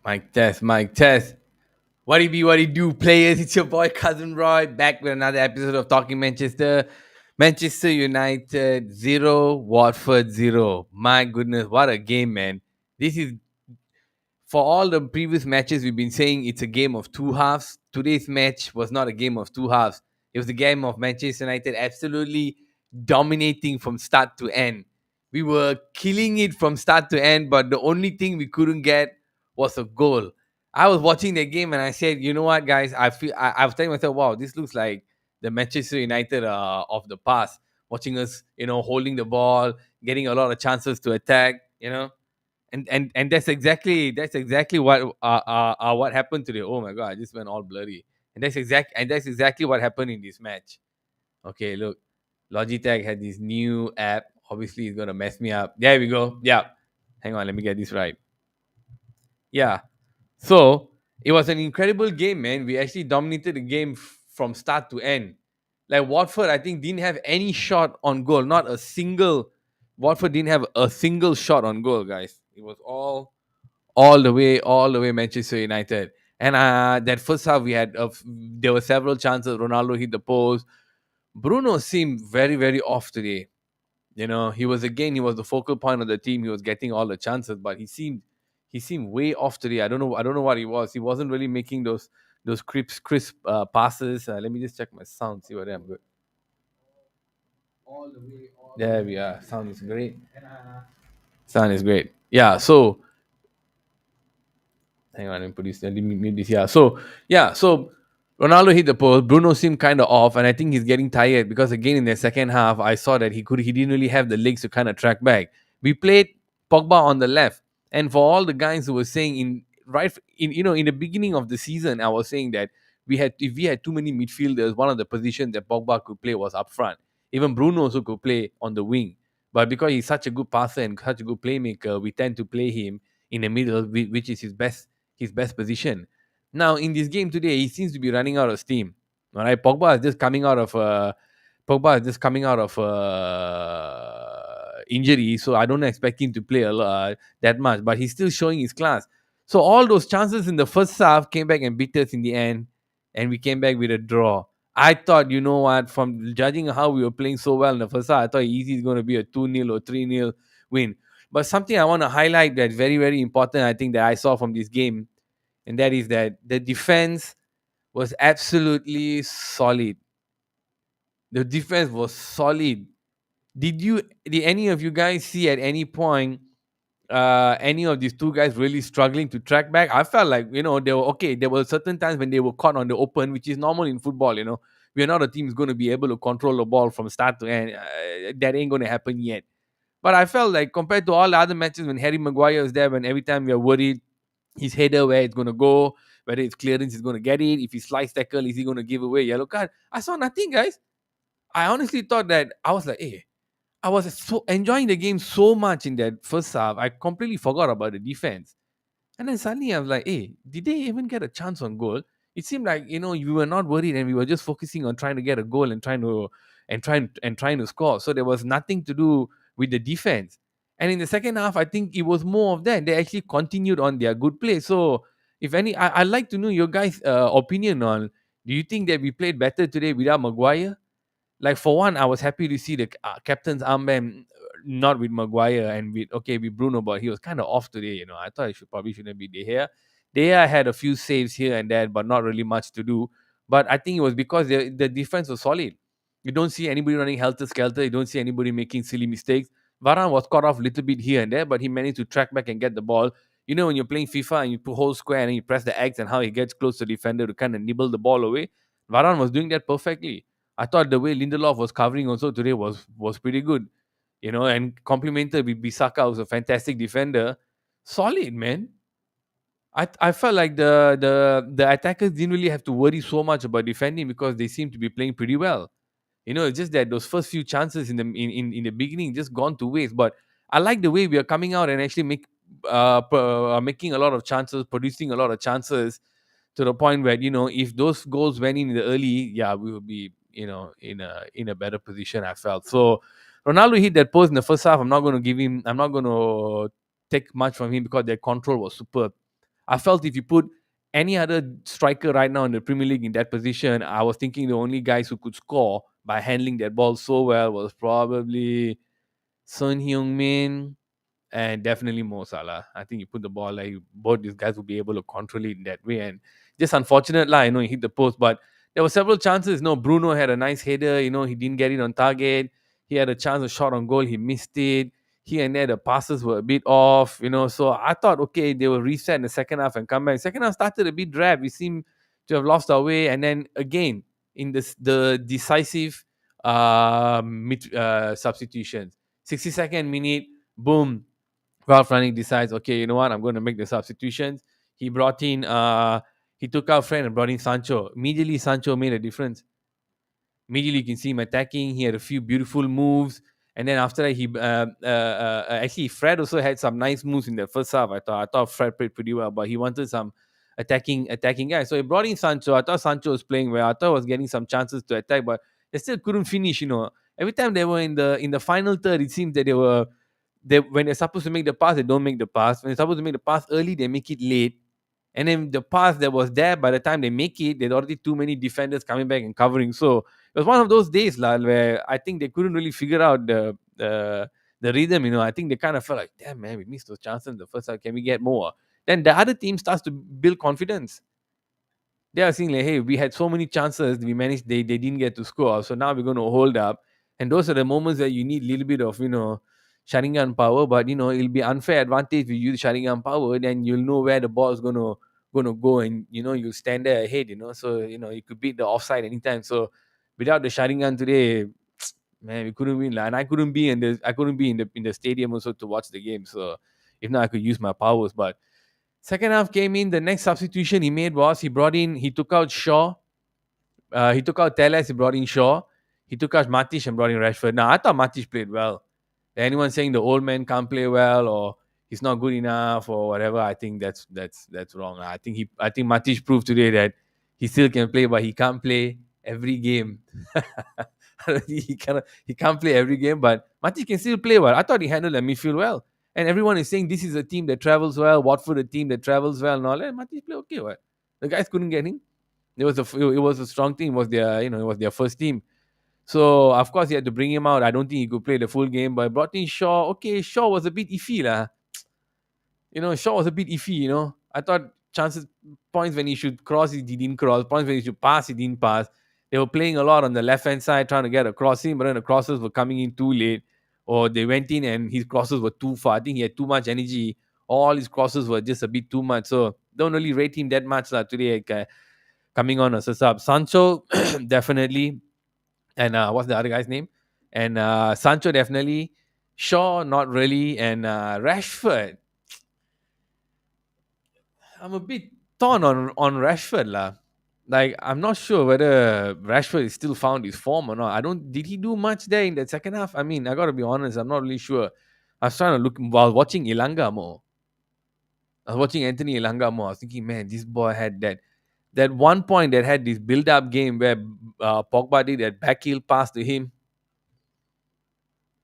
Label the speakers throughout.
Speaker 1: Mic test. What it be, what it do, players? It's your boy Cousin Roy back with another episode of Talking Manchester. Manchester United 0, Watford 0. My goodness, what a game, man. This is for all the previous matches we've been saying it's a game of two halves. Today's match was not a game of two halves. It was a game of Manchester United absolutely dominating from start to end. We were killing it from start to end, but the only thing we couldn't get was a goal. I was watching the game and I said, you know what, guys? I was telling myself, wow, this looks like the Manchester United of the past. Watching us, holding the ball, getting a lot of chances to attack. And that's exactly what happened today. Oh my god, I just went all blurry. And that's exactly what happened in this match. Okay, look, Logitech had this new app. Obviously, it's gonna mess me up. There we go. Yeah, hang on, let me get this right. Yeah, so it was an incredible game, man. We actually dominated the game from start to end. Like Watford, I think didn't have any shot on goal. Not a single. Watford didn't have a single shot on goal, guys. It was all the way Manchester United. And that first half, there were several chances. Ronaldo hit the post. Bruno seemed very, very off today. He was the focal point of the team. He was getting all the chances, but he seemed way off today. I don't know what he was. He wasn't really making those crisp passes. Let me just check my sound. See whether I'm good. There we are. Sound is great. Sound is great. Yeah. So hang on, let me mute this. So Ronaldo hit the post. Bruno seemed kind of off, and I think he's getting tired because again in the second half, I saw that he didn't really have the legs to kind of track back. We played Pogba on the left, and for all the guys who were saying in the beginning of the season, I was saying that if we had too many midfielders, one of the positions that Pogba could play was up front. Even Bruno also could play on the wing, but because he's such a good passer and such a good playmaker, we tend to play him in the middle, which is his best position. Now in this game today, he seems to be running out of steam. All right, Pogba is just coming out of injury, so I don't expect him to play that much. But he's still showing his class. So all those chances in the first half came back and beat us in the end, and we came back with a draw. I thought, you know what, from judging how we were playing so well in the first half, I thought easy is going to be a 2-0 or 3-0 win. But something I want to highlight that's very, very important, I think, that I saw from this game, and that is that the defense was absolutely solid. The defense was solid. Did any of you guys see at any point any of these two guys really struggling to track back? I felt like they were okay. There were certain times when they were caught on the open, which is normal in football. We are not a team is going to be able to control the ball from start to end. That ain't going to happen yet. But I felt like compared to all the other matches when Harry Maguire was there, when every time we are worried his header where it's going to go, whether it's clearance he's going to get it, if he slice tackle is he going to give away a yellow card. I saw nothing, guys. I honestly thought that I was like, hey, I was so enjoying the game so much in that first half, I completely forgot about the defense. And then suddenly I was like, hey, did they even get a chance on goal? It seemed like, we were not worried and we were just focusing on trying to get a goal and trying to score. So there was nothing to do with the defense. And in the second half, I think it was more of that. They actually continued on their good play. So if any, I'd like to know your guys' opinion on, do you think that we played better today without Maguire? Like for one, I was happy to see the captain's armband not with Maguire and with Bruno, but he was kind of off today. I thought probably shouldn't be De Gea. De Gea had a few saves here and there, but not really much to do. But I think it was because the defense was solid. You don't see anybody running helter skelter. You don't see anybody making silly mistakes. Varane was caught off a little bit here and there, but he managed to track back and get the ball. When you're playing FIFA and you put whole square and you press the X and how he gets close to the defender to kind of nibble the ball away, Varane was doing that perfectly. I thought the way Lindelof was covering also today was pretty good, and complemented with Bisaka, who's a fantastic defender. Solid, man. I felt like the attackers didn't really have to worry so much about defending because they seem to be playing pretty well. It's just that those first few chances in the beginning just gone to waste. But I like the way we are coming out and actually making a lot of chances, producing a lot of chances to the point where if those goals went in the early, yeah, we would be in a better position. I felt so. Ronaldo hit that post in the first half. I'm not going to take much from him because their control was superb. I felt if you put any other striker right now in the Premier League in that position, I was thinking the only guys who could score by handling that ball so well was probably Son Heung-min and definitely Mo Salah. I think you put the ball like both these guys will be able to control it in that way. And just unfortunate lah, he hit the post, but there were several chances. Bruno had a nice header. He didn't get it on target. He had a chance, a shot on goal. He missed it. Here and there, the passes were a bit off. So I thought, okay, they will reset in the second half and come back. Second half started a bit drab. We seemed to have lost our way, and then again in the decisive substitutions, 62nd minute, boom, Ralph Rangnick decides, okay, you know what? I'm going to make the substitutions. He brought in, he took out Fred and brought in Sancho. Immediately, Sancho made a difference. Immediately, you can see him attacking. He had a few beautiful moves. And then after that, actually, Fred also had some nice moves in the first half. I thought Fred played pretty well, but he wanted some attacking guys. So he brought in Sancho. I thought Sancho was playing well. I thought he was getting some chances to attack, but they still couldn't finish. Every time they were in the final third, it seems that when they're supposed to make the pass, they don't make the pass. When they're supposed to make the pass early, they make it late. And then the pass that was there, by the time they make it, there's already too many defenders coming back and covering. So it was one of those days, lah, where I think they couldn't really figure out the rhythm. I think they kind of felt like, damn man, we missed those chances in the first half. Can we get more? Then the other team starts to build confidence. They are saying like, hey, we had so many chances, we managed, they didn't get to score, so now we're going to hold up. And those are the moments that you need a little bit of shutting gun power. But it'll be unfair advantage if you use shutting gun power, then you'll know where the ball is going to go, and you'll stand there ahead, so you could beat the offside anytime. So without the shutting gun today, man, we couldn't win, and I couldn't be in the stadium also to watch the game. So if not, I could use my powers. But second half came in. The next substitution he made was he took out Shaw. He took out Teles, he brought in Shaw. He took out Matic and brought in Rashford. Now, I thought Matic played well. Anyone saying the old man can't play well or he's not good enough or whatever, I think that's wrong. I think Matic proved today that he still can play, but he can't play every game. He can't play every game, but Matic can still play well. I thought he handled the midfield well. And everyone is saying this is a team that travels well. Watford, a team that travels well, and all that. Matic play okay, what? The guys couldn't get him. It was a strong team. It was their first team. So of course he had to bring him out. I don't think he could play the full game, but brought in Shaw. Okay, Shaw was a bit iffy lah. Shaw was a bit iffy. I thought chances points when he should cross, he didn't cross. Points when he should pass, he didn't pass. They were playing a lot on the left hand side, trying to get a crossing, but then the crosses were coming in too late, or they went in and his crosses were too far. I think he had too much energy. All his crosses were just a bit too much. So don't really rate him that much lah today. Coming on as a sub, Sancho definitely, and what's the other guy's name? And Sancho definitely, Shaw not really, and Rashford. I'm a bit torn on Rashford lah. Like I'm not sure whether Rashford is still found his form or not. I don't. Did he do much there in that second half? I mean, I gotta be honest. I'm not really sure. I was trying to look while watching Ilanga more. I was watching Anthony Ilanga more. I was thinking, man, this boy had that one point that had this build-up game where Pogba did that back heel pass to him.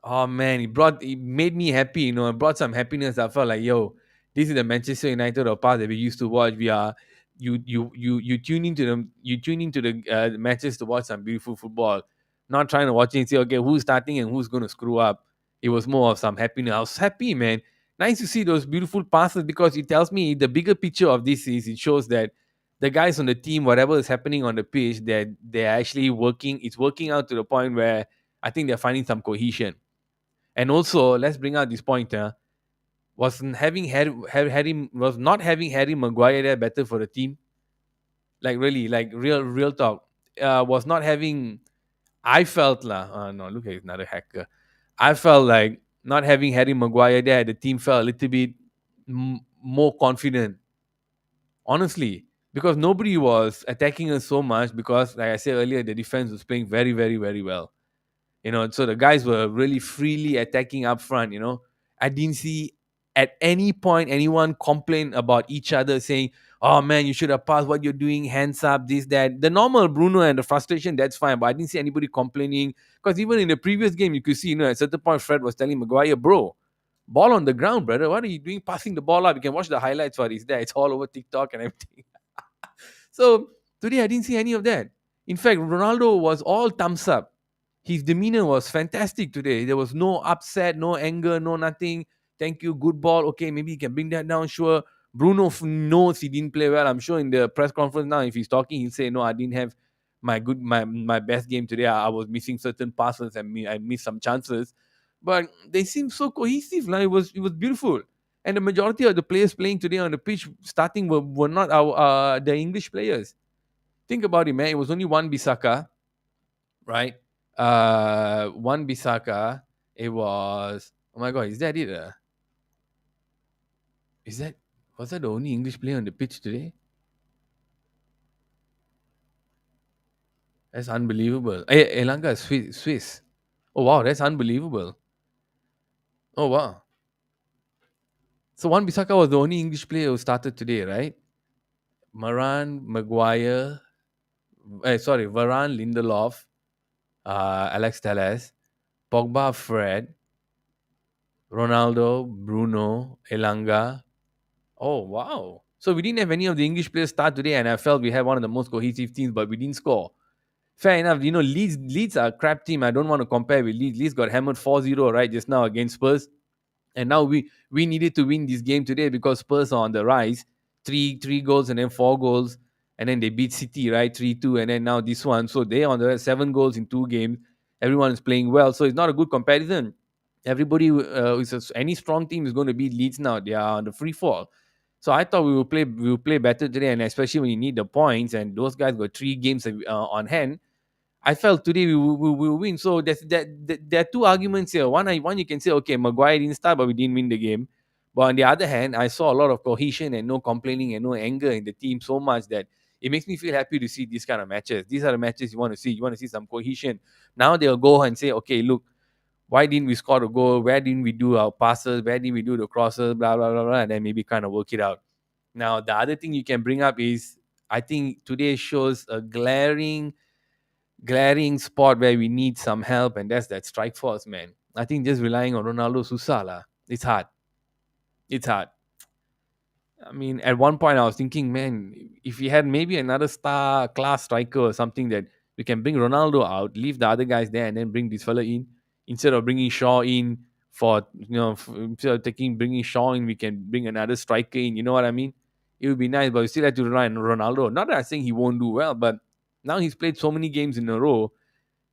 Speaker 1: Oh man, it made me happy. It brought some happiness. I felt like, yo, this is the Manchester United of past that we used to watch. We are you tune into the matches to watch some beautiful football, not trying to watch it and say, okay, who's starting and who's going to screw up. It was more of some happiness. I was happy, man. Nice to see those beautiful passes because it tells me the bigger picture of this is it shows that the guys on the team, whatever is happening on the pitch, that they're actually working. It's working out to the point where I think they're finding some cohesion. And also, let's bring out this point. Was not having Harry Maguire there better for the team? Like really, like real talk. Was not having. I felt lah. No, look at another hacker. I felt like not having Harry Maguire there, the team felt a little bit more confident. Honestly, because nobody was attacking us so much. Because, like I said earlier, the defense was playing very, very, very well. So the guys were really freely attacking up front. I didn't see at any point anyone complain about each other saying, oh man, you should have passed, what you're doing, hands up, this, that. The normal Bruno and the frustration, that's fine, but I didn't see anybody complaining. Because even in the previous game, you could see, at a certain point, Fred was telling Maguire, bro, Ball on the ground, brother. What are you doing passing the ball up? You can watch the highlights for it's there. It's all over TikTok and everything. So today I didn't see any of that. In fact, Ronaldo was all thumbs up. His demeanor was fantastic today. There was no upset, no anger, no nothing. Thank you, good ball. Okay, maybe you can bring that down. Sure. Bruno knows he didn't play well. I'm sure in the press conference now, if he's talking, he'll say, "No, I didn't have my best game today. I was missing certain passes and I missed some chances." But they seem so cohesive. Like it was beautiful. And the majority of the players playing today on the pitch starting were not our the English players. Think about it, man. It was only one Bisaka, right? One Bisaka. It was, oh my god, is that it? Is that Was that the only English player on the pitch today? That's unbelievable. Hey, Elanga is Swiss. Oh wow, that's unbelievable. Oh wow. So one Bisaka was the only English player who started today, right? Maran, Maguire, Varane, Lindelof, Alex Telles, Pogba, Fred, Ronaldo, Bruno, Elanga. Oh wow! So we didn't have any of the English players start today, and I felt we had one of the most cohesive teams, but we didn't score. Fair enough. Leeds are a crap team. I don't want to compare with Leeds. Leeds got hammered 4-0 right just now against Spurs. And now we needed to win this game today because Spurs are on the rise. Three goals and then 4 goals. And then they beat City, right? 3-2. And then now this one. So they on the 7 goals in 2 games. Everyone is playing well. So it's not a good comparison. Everybody any strong team is going to beat Leeds now. They are on the free fall. So I thought we will play better today, and especially when you need the points, and those guys got 3 games on hand. I felt today we will win. So there are two arguments here. One you can say, okay, Maguire didn't start, but we didn't win the game. But on the other hand, I saw a lot of cohesion and no complaining and no anger in the team so much that it makes me feel happy to see these kind of matches. These are the matches you want to see. You want to see some cohesion. Now they'll go and say, okay, look, why didn't we score a goal? Where didn't we do our passes? Where didn't we do the crosses? Blah, blah, blah, blah. And then maybe kind of work it out. Now, the other thing you can bring up is I think today shows a glaring spot where we need some help, and that's that strike force, man. I think just relying on Ronaldo susah lah. It's hard. It's hard. I mean, at one point I was thinking, man, if we had maybe another star class striker or something that we can bring Ronaldo out, leave the other guys there, and then bring this fella in instead of bringing Shaw in for instead of bringing Shaw in, we can bring another striker in. You know what I mean? It would be nice, but we still have to rely on Ronaldo. Not that I'm saying he won't do well, but now he's played so many games in a row.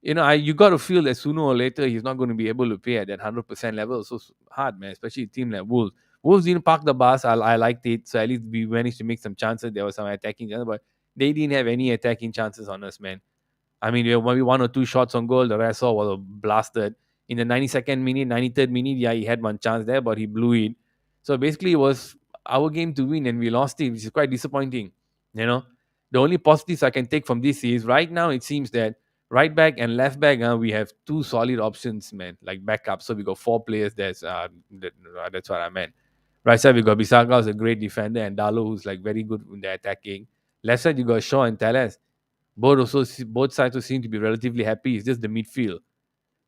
Speaker 1: You got to feel that sooner or later he's not going to be able to play at that 100% level. So hard, man, especially a team like Wolves. Wolves didn't park the bus. I liked it. So at least we managed to make some chances. There was some attacking chances, but they didn't have any attacking chances on us, man. I mean, there were maybe one or two shots on goal. The rest all was blasted. In the 92nd minute, 93rd minute, yeah, he had one chance there, but he blew it. So basically, it was our game to win, and we lost it, which is quite disappointing. You know, the only positives I can take from this is right now it seems that right back and left back, we have two solid options, man, like backup. So we got 4 players. That's what I meant. Right side we got Bisaka, who's a great defender, and Dalo, who's like very good in the attacking. Left side you got Shaw and Teles. Both sides also seem to be relatively happy. It's just the midfield.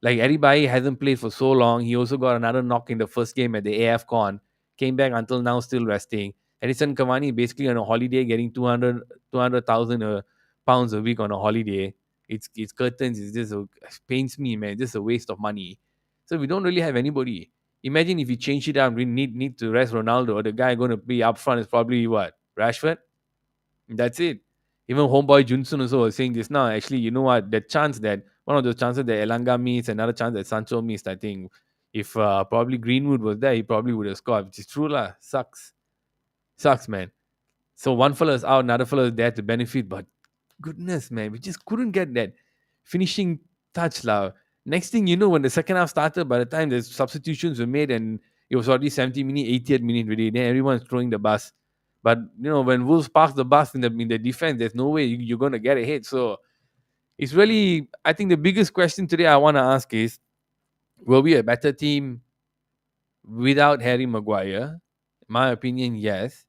Speaker 1: Like Aribai hasn't played for so long. He also got another knock in the first game at the AF Con. Came back until now still resting. Edison Cavani basically on a holiday getting 200,000 pounds a week on a holiday. It's curtains. It pains me, man. Just a waste of money. So we don't really have anybody. Imagine if we change it up, we need to rest Ronaldo. The guy going to be up front is probably what? Rashford? That's it. Even homeboy Junsun also was saying this now. Actually, you know what? The chance that one of the chances that Elanga missed, another chance that Sancho missed, I think if probably Greenwood was there, he probably would have scored, which is true lah. Sucks, man. So one fella is out, another fella is there to benefit, but goodness, man, we just couldn't get that finishing touch lah. Next thing you know, when the second half started, by the time the substitutions were made and it was already 70 minute, 80th minute already, then everyone's throwing the bus. But when Wolves parks the bus in the defense, there's no way you're gonna get ahead. So it's really, I think the biggest question today I want to ask is, were we a better team without Harry Maguire? My opinion, yes.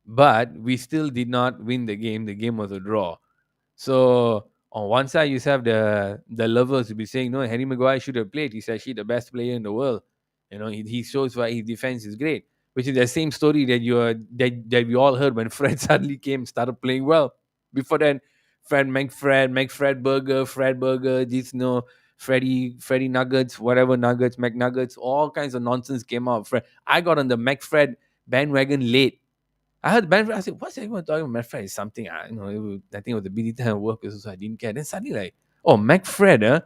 Speaker 1: But we still did not win the game. The game was a draw. So on one side, you have the lovers who be saying, no, Harry Maguire should have played. He's actually the best player in the world. He shows why his defense is great, which is the same story that we all heard when Fred suddenly came, started playing well. Before then, McFred Burger, Fred Burger, this Freddy Nuggets, whatever Nuggets, McNuggets, all kinds of nonsense came out. I got on the McFred bandwagon late. I heard McFred. I said, "What's everyone talking about? McFred is something." I think it was the busy time of work, so I didn't care. Then suddenly, like, oh, McFred, huh?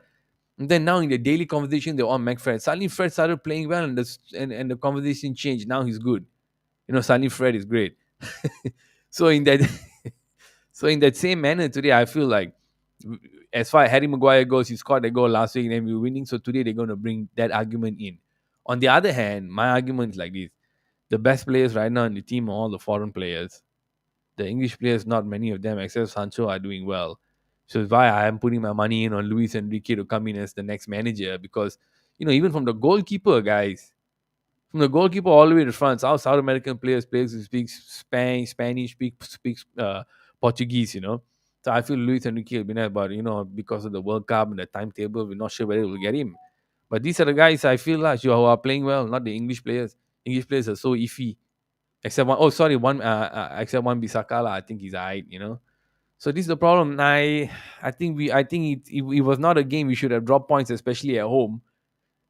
Speaker 1: And then now in the daily conversation, they're on McFred. Suddenly, Fred started playing well, and the conversation changed. Now he's good. Suddenly Fred is great. so in that so in that same manner today, I feel like as far as Harry Maguire goes, he scored a goal last week and we were winning. So today they're going to bring that argument in. On the other hand, my argument is like this: the best players right now in the team are all the foreign players. The English players, not many of them, except Sancho, are doing well. So it's why I am putting my money in on Luis Enrique to come in as the next manager because, even from the goalkeeper, guys, from the goalkeeper all the way to France, our South American players who speak Spanish, speaks Portuguese. So I feel Luis Enrique will be nice, but because of the World Cup and the timetable, we're not sure whether we'll get him. But these are the guys I feel like who are playing well, not the English players. English players are so iffy. Except one, oh sorry, one except one Bisaka lah. I think he's alright. So this is the problem. I think it was not a game we should have dropped points, especially at home.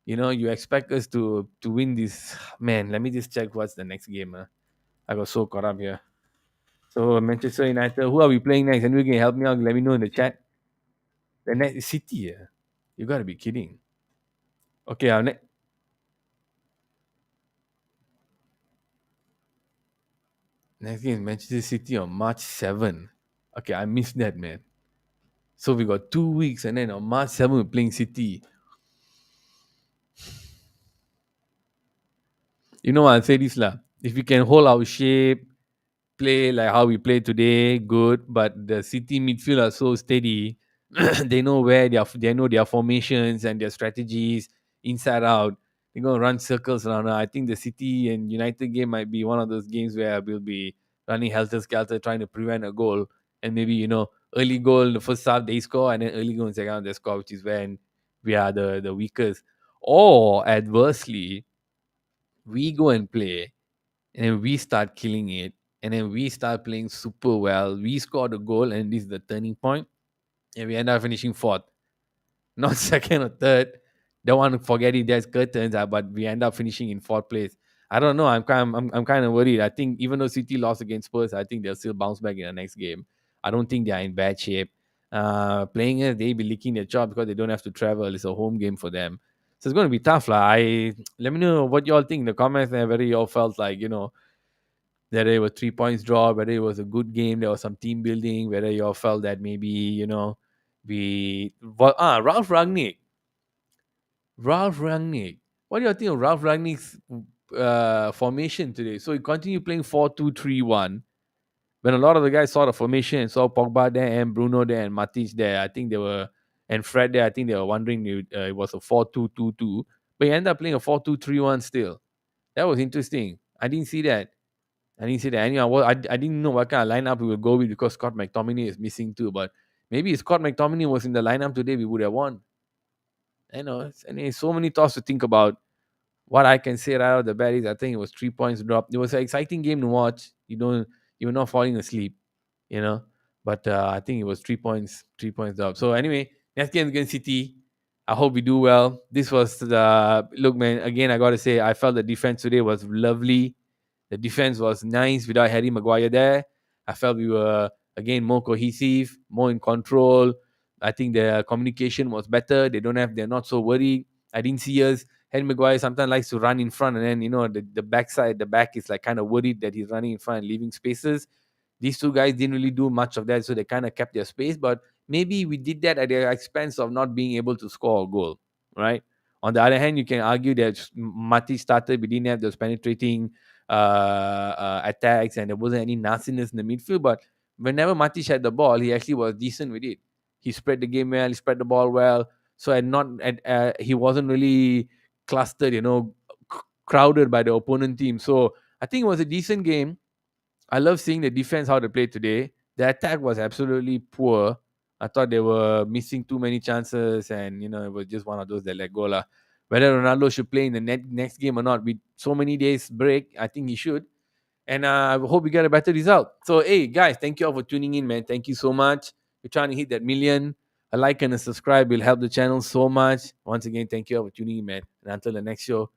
Speaker 1: You expect us to win this. Man, let me just check what's the next game. I got so caught up here. So Manchester United, who are we playing next? And you can help me out. Let me know in the chat. The next is City. Yeah, you gotta be kidding. Okay, our next game is Manchester City on March 7. Okay, I missed that, man. So we got 2 weeks, and then on March 7 we're playing City. I'll say this lah. If we can hold our shape, play like how we play today, good. But the City midfield are so steady. They know their formations and their strategies inside out. They're gonna run circles around. I think the City and United game might be one of those games where we'll be running helter skelter trying to prevent a goal. And maybe early goal in the first half they score, and then early goal in the second half they score, which is when we are the weakest. Or adversely, we go and play and then we start killing it, and then we start playing super well. We score the goal, and this is the turning point, and we end up finishing fourth, not second or third. Don't want to forget it. There's curtains, but we end up finishing in fourth place. I don't know. I'm kind of worried. I think even though City lost against Spurs, I think they'll still bounce back in the next game. I don't think they are in bad shape. Playing as they be licking their job because they don't have to travel. It's a home game for them, so it's going to be tough, lah. Let me know what y'all think in the comments. And whether y'all felt like whether it was 3 points draw, whether it was a good game, there was some team building, whether you all felt that maybe, Ralph Rangnick. Ralph Rangnick. What do you think of Ralph Rangnick's formation today? So he continued playing 4-2-3-1. When a lot of the guys saw the formation and saw Pogba there and Bruno there and Matic there, I think they were, and Fred there, I think they were wondering it was a 4-2-2-2. But he ended up playing a 4-2-3-1 still. That was interesting. I didn't see that. Anyway, I didn't know what kind of lineup we would go with because Scott McTominay is missing too. But maybe if Scott McTominay was in the lineup today, we would have won. So many thoughts to think about. What I can say right out of the bat is I think it was 3 points dropped. It was an exciting game to watch. You're not falling asleep, you know. But I think it was 3 points dropped. So anyway, next game against City. I hope we do well. This was the look, man. Again, I gotta say, I felt the defense today was lovely. The defense was nice without Harry Maguire there. I felt we were again more cohesive, more in control. I think the communication was better. They're not so worried. I didn't see us. Harry Maguire sometimes likes to run in front, and then the back is like kind of worried that he's running in front and leaving spaces. These two guys didn't really do much of that, so they kind of kept their space. But maybe we did that at the expense of not being able to score a goal, right? On the other hand, you can argue that Matic started, we didn't have those penetrating attacks, and there wasn't any nastiness in the midfield. But whenever Matic had the ball, he actually was decent with it. He spread the game well, he spread the ball well. So he wasn't really clustered, crowded by the opponent team. So I think it was a decent game. I love seeing the defense how they played today. The attack was absolutely poor. I thought they were missing too many chances, and it was just one of those that let go lah. Whether Ronaldo should play in the next game or not, with so many days break, I think he should. And I hope we get a better result. So, hey, guys, thank you all for tuning in, man. Thank you so much. We're trying to hit that million. A like and a subscribe will help the channel so much. Once again, thank you all for tuning in, man. And until the next show,